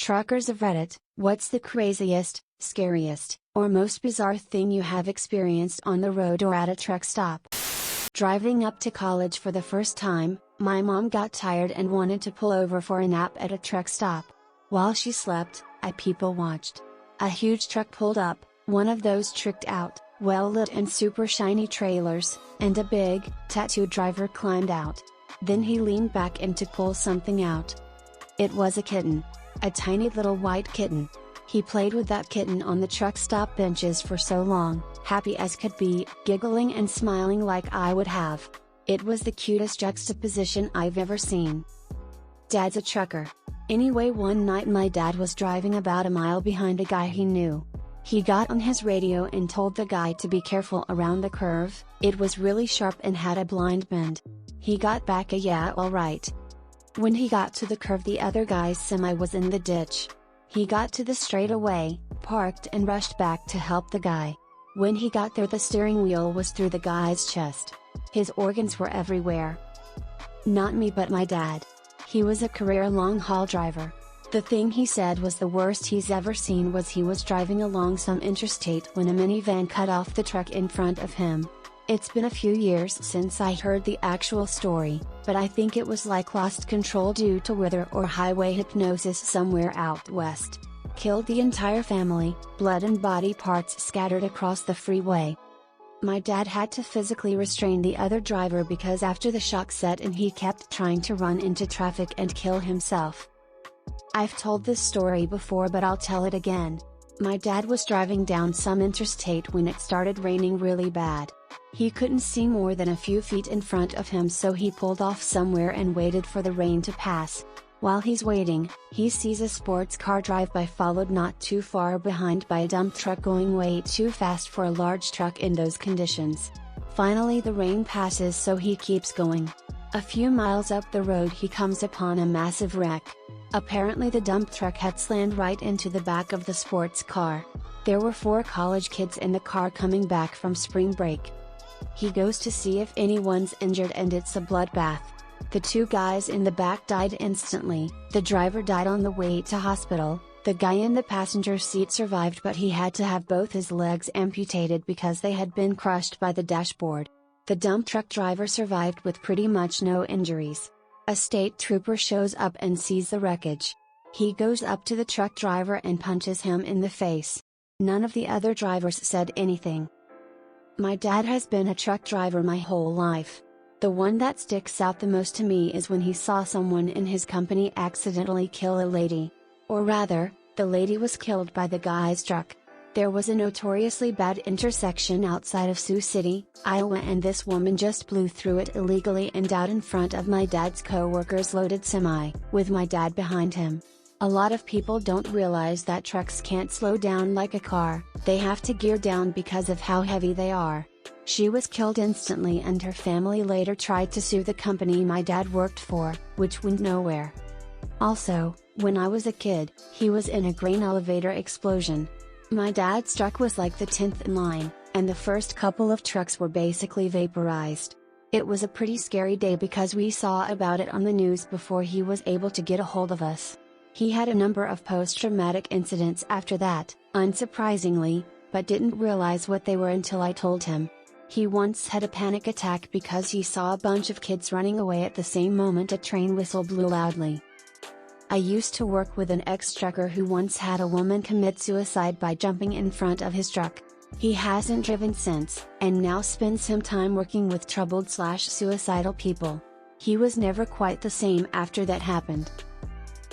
Truckers of Reddit, what's the craziest, scariest, or most bizarre thing you have experienced on the road or at a truck stop? Driving up to college for the first time, my mom got tired and wanted to pull over for a nap at a truck stop. While she slept, I people watched. A huge truck pulled up, one of those tricked out, well-lit and super shiny trailers, and a big, tattooed driver climbed out. Then he leaned back in to pull something out. It was a kitten. A tiny little white kitten. He played with that kitten on the truck stop benches for so long, happy as could be, giggling and smiling like I would have. It was the cutest juxtaposition I've ever seen. Dad's a trucker. Anyway, one night my dad was driving about a mile behind a guy he knew. He got on his radio and told the guy to be careful around the curve, it was really sharp and had a blind bend. He got back a yeah, alright. When he got to the curve, the other guy's semi was in the ditch. He got to the straightaway, parked and rushed back to help the guy. When he got there, the steering wheel was through the guy's chest. His organs were everywhere. Not me, but my dad. He was a career long-haul driver. The thing he said was the worst he's ever seen was he was driving along some interstate when a minivan cut off the truck in front of him. It's been a few years since I heard the actual story, but I think it was like lost control due to weather or highway hypnosis somewhere out west. Killed the entire family, blood and body parts scattered across the freeway. My dad had to physically restrain the other driver because after the shock set in, he kept trying to run into traffic and kill himself. I've told this story before, but I'll tell it again. My dad was driving down some interstate when it started raining really bad. He couldn't see more than a few feet in front of him, so he pulled off somewhere and waited for the rain to pass. While he's waiting, he sees a sports car drive by, followed not too far behind by a dump truck going way too fast for a large truck in those conditions. Finally the rain passes, so he keeps going. A few miles up the road he comes upon a massive wreck. Apparently the dump truck had slammed right into the back of the sports car. There were 4 college kids in the car coming back from spring break. He goes to see if anyone's injured and it's a bloodbath. The 2 guys in the back died instantly, the driver died on the way to hospital, the guy in the passenger seat survived but he had to have both his legs amputated because they had been crushed by the dashboard. The dump truck driver survived with pretty much no injuries. A state trooper shows up and sees the wreckage. He goes up to the truck driver and punches him in the face. None of the other drivers said anything. My dad has been a truck driver my whole life. The one that sticks out the most to me is when he saw someone in his company accidentally kill a lady. Or rather, the lady was killed by the guy's truck. There was a notoriously bad intersection outside of Sioux City, Iowa, and this woman just blew through it illegally and out in front of my dad's co-worker's loaded semi, with my dad behind him. A lot of people don't realize that trucks can't slow down like a car, they have to gear down because of how heavy they are. She was killed instantly and her family later tried to sue the company my dad worked for, which went nowhere. Also, when I was a kid, he was in a grain elevator explosion. My dad's truck was like the 10th in line, and the first couple of trucks were basically vaporized. It was a pretty scary day because we saw about it on the news before he was able to get a hold of us. He had a number of post-traumatic incidents after that, unsurprisingly, but didn't realize what they were until I told him. He once had a panic attack because he saw a bunch of kids running away at the same moment a train whistle blew loudly. I used to work with an ex-trucker who once had a woman commit suicide by jumping in front of his truck. He hasn't driven since, and now spends some time working with troubled/suicidal people. He was never quite the same after that happened.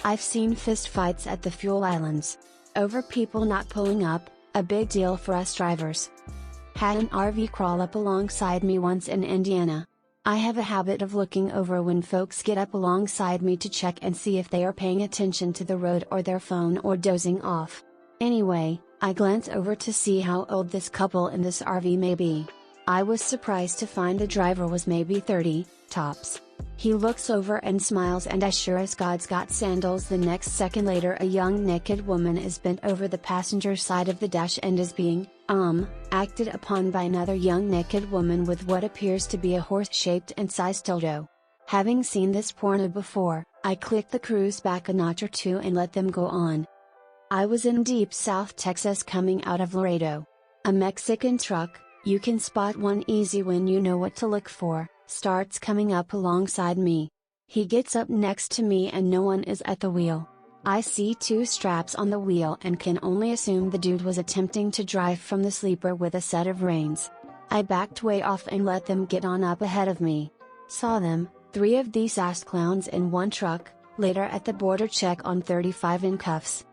I've seen fistfights at the fuel islands. Over people not pulling up, a big deal for us drivers. Had an RV crawl up alongside me once in Indiana. I have a habit of looking over when folks get up alongside me to check and see if they are paying attention to the road or their phone or dozing off. Anyway, I glance over to see how old this couple in this RV may be. I was surprised to find the driver was maybe 30, tops. He looks over and smiles, and as sure as God's got sandals, the next second later a young naked woman is bent over the passenger side of the dash and is being, acted upon by another young naked woman with what appears to be a horse-shaped and sized dildo. Having seen this porno before, I clicked the cruise back a notch or two and let them go on. I was in deep South Texas coming out of Laredo. A Mexican truck, you can spot one easy when you know what to look for, starts coming up alongside me. He gets up next to me and no one is at the wheel. I see two straps on the wheel and can only assume the dude was attempting to drive from the sleeper with a set of reins. I backed way off and let them get on up ahead of me. Saw them, 3 of these ass clowns in one truck, later at the border check on 35 in cuffs.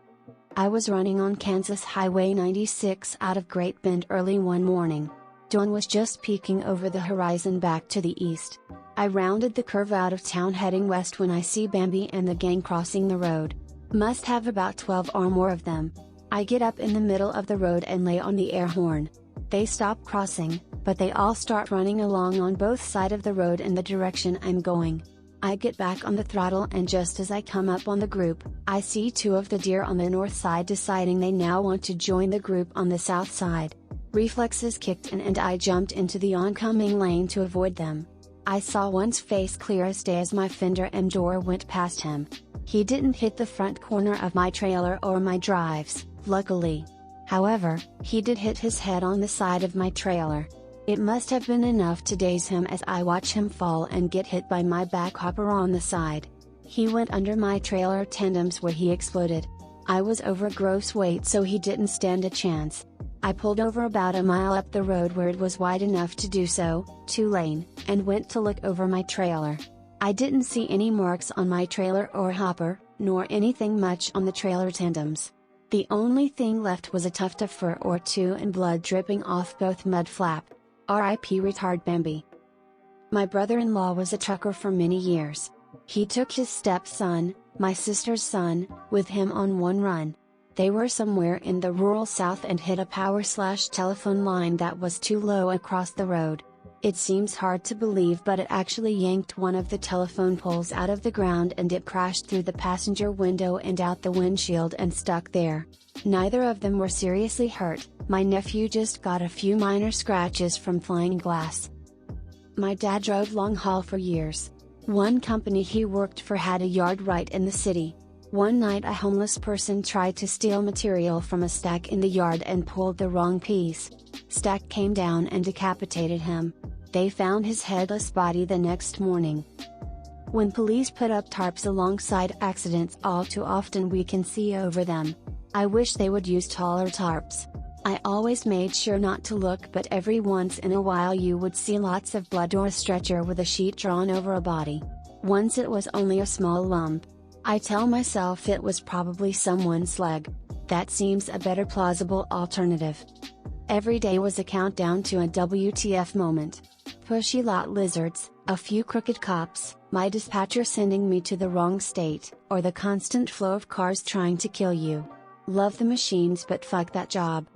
I was running on Kansas Highway 96 out of Great Bend early one morning. Dawn was just peeking over the horizon back to the east. I rounded the curve out of town heading west when I see Bambi and the gang crossing the road. Must have about 12 or more of them. I get up in the middle of the road and lay on the air horn. They stop crossing, but they all start running along on both sides of the road in the direction I'm going. I get back on the throttle and just as I come up on the group, I see 2 of the deer on the north side deciding they now want to join the group on the south side. Reflexes kicked in and I jumped into the oncoming lane to avoid them. I saw one's face clear as day as my fender and door went past him. He didn't hit the front corner of my trailer or my drives, luckily. However, he did hit his head on the side of my trailer. It must have been enough to daze him as I watch him fall and get hit by my back hopper on the side. He went under my trailer tandems where he exploded. I was over gross weight so he didn't stand a chance. I pulled over about a mile up the road where it was wide enough to do so, 2-lane, and went to look over my trailer. I didn't see any marks on my trailer or hopper, nor anything much on the trailer tandems. The only thing left was a tuft of fur or 2 and blood dripping off both mud flap. R.I.P. retard Bambi. My brother-in-law was a trucker for many years. He took his stepson, my sister's son, with him on one run. They were somewhere in the rural south and hit a power/telephone line that was too low across the road. It seems hard to believe but it actually yanked one of the telephone poles out of the ground and it crashed through the passenger window and out the windshield and stuck there. Neither of them were seriously hurt, my nephew just got a few minor scratches from flying glass. My dad drove long haul for years. One company he worked for had a yard right in the city. One night a homeless person tried to steal material from a stack in the yard and pulled the wrong piece. Stack came down and decapitated him. They found his headless body the next morning. When police put up tarps alongside accidents, all too often we can see over them. I wish they would use taller tarps. I always made sure not to look, but every once in a while you would see lots of blood or a stretcher with a sheet drawn over a body. Once it was only a small lump. I tell myself it was probably someone's leg. That seems a better plausible alternative. Every day was a countdown to a WTF moment. Pushy lot lizards, a few crooked cops, my dispatcher sending me to the wrong state, or the constant flow of cars trying to kill you. Love the machines but fuck that job.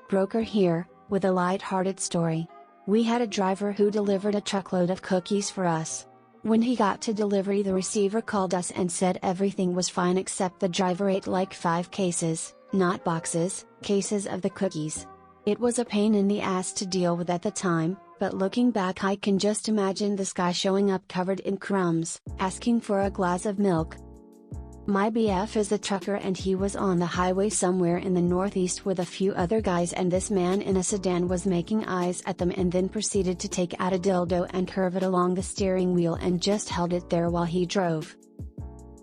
Broker here, with a light-hearted story. We had a driver who delivered a truckload of cookies for us. When he got to delivery, the receiver called us and said everything was fine except the driver ate like 5 cases, not boxes, cases of the cookies. It was a pain in the ass to deal with at the time, but looking back I can just imagine this guy showing up covered in crumbs, asking for a glass of milk. My BF is a trucker and he was on the highway somewhere in the northeast with a few other guys and this man in a sedan was making eyes at them and then proceeded to take out a dildo and curve it along the steering wheel and just held it there while he drove.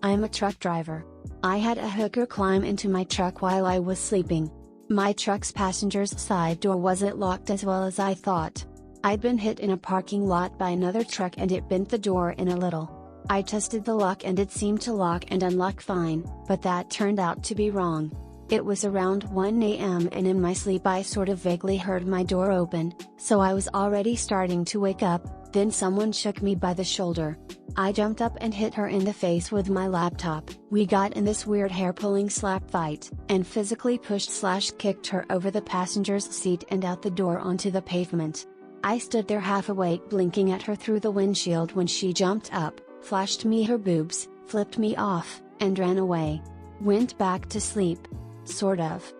I'm a truck driver. I had a hooker climb into my truck while I was sleeping. My truck's passenger's side door wasn't locked as well as I thought. I'd been hit in a parking lot by another truck and it bent the door in a little. I tested the lock and it seemed to lock and unlock fine, but that turned out to be wrong. It was around 1 a.m. and in my sleep I sort of vaguely heard my door open, so I was already starting to wake up, then someone shook me by the shoulder. I jumped up and hit her in the face with my laptop. We got in this weird hair-pulling slap fight, and physically pushed/kicked her over the passenger's seat and out the door onto the pavement. I stood there half awake blinking at her through the windshield when she jumped up, flashed me her boobs, flipped me off, and ran away. Went back to sleep. Sort of.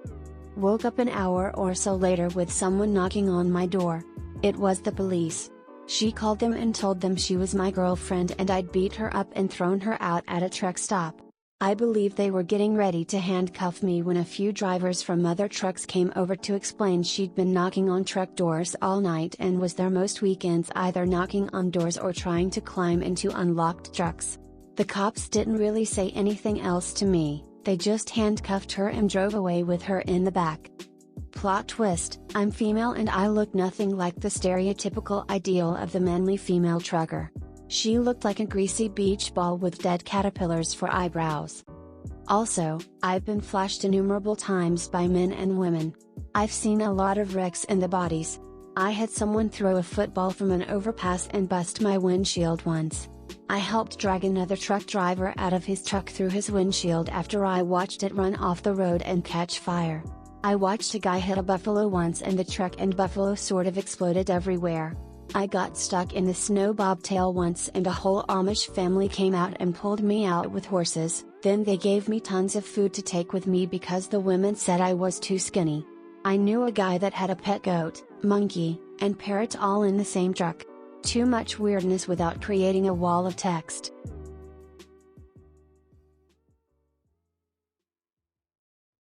Woke up an hour or so later with someone knocking on my door. It was the police. She called them and told them she was my girlfriend and I'd beat her up and thrown her out at a truck stop. I believe they were getting ready to handcuff me when a few drivers from other trucks came over to explain she'd been knocking on truck doors all night and was there most weekends either knocking on doors or trying to climb into unlocked trucks. The cops didn't really say anything else to me, they just handcuffed her and drove away with her in the back. Plot twist, I'm female and I look nothing like the stereotypical ideal of the manly female trucker. She looked like a greasy beach ball with dead caterpillars for eyebrows. Also, I've been flashed innumerable times by men and women. I've seen a lot of wrecks in the bodies. I had someone throw a football from an overpass and bust my windshield once. I helped drag another truck driver out of his truck through his windshield after I watched it run off the road and catch fire. I watched a guy hit a buffalo once and the truck and buffalo sort of exploded everywhere. I got stuck in the snow bobtail once and a whole Amish family came out and pulled me out with horses, then they gave me tons of food to take with me because the women said I was too skinny. I knew a guy that had a pet goat, monkey, and parrot all in the same truck. Too much weirdness without creating a wall of text.